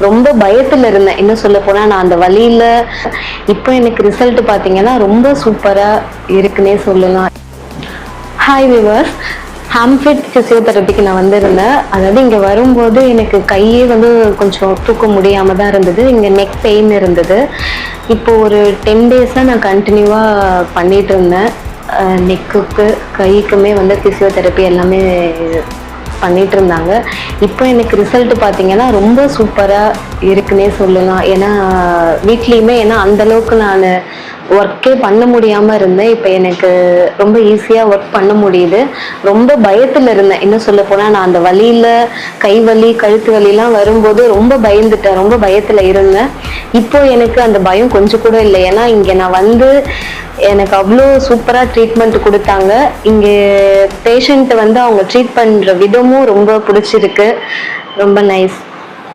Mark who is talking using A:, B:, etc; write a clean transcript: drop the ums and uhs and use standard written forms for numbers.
A: ரொம்ப பயத்துல இருந்தேன். இன்னும் சொல்ல போனா நான் அந்த வலியில. இப்போ எனக்கு ரிசல்ட் பாத்தீங்கன்னா ரொம்ப சூப்பரா இருக்குன்னே சொல்லலாம். ஹாய் விவர்ஸ், ஹாம்ஃபிட் ஃபிசியோதெரபிக்கு நான் வந்திருந்தேன். அதாவது இங்கே வரும்போது எனக்கு கையே கொஞ்சம் தூக்க முடியாமல் தான் இருந்தது. இங்கே நெக் பெயின் இருந்தது. இப்போ ஒரு 10 டேஸாக நான் கண்டினியூவாக பண்ணிட்டு இருந்தேன். நெக்குக்கு கைக்குமே ஃபிசியோதெரப்பி எல்லாமே பண்ணிட்டு இருந்தாங்க. இப்போ எனக்கு ரிசல்ட் பார்த்தீங்கன்னா ரொம்ப சூப்பராக இருக்குன்னே சொல்லலாம். ஏன்னா வீட்லேயுமே அந்த அளவுக்கு நான் ஒர்க்கே பண்ண முடியாமல் இருந்தேன். இப்போ எனக்கு ரொம்ப ஈஸியாக ஒர்க் பண்ண முடியுது. ரொம்ப பயத்தில் இருந்தேன். இன்னும் சொல்ல போனால் நான் அந்த வலியில் கை வலி கழுத்து வலிலாம் வரும்போது ரொம்ப பயந்துட்டேன். ரொம்ப பயத்தில் இருந்தேன். இப்போ எனக்கு அந்த பயம் கொஞ்சம் கூட இல்லை. ஏன்னா இங்கே நான் எனக்கு அவ்வளோ சூப்பராக ட்ரீட்மெண்ட் கொடுத்தாங்க. இங்கே பேஷண்ட்டை அவங்க ட்ரீட் பண்ணுற விதமும் ரொம்ப பிடிச்சிருக்கு. ரொம்ப நைஸ்.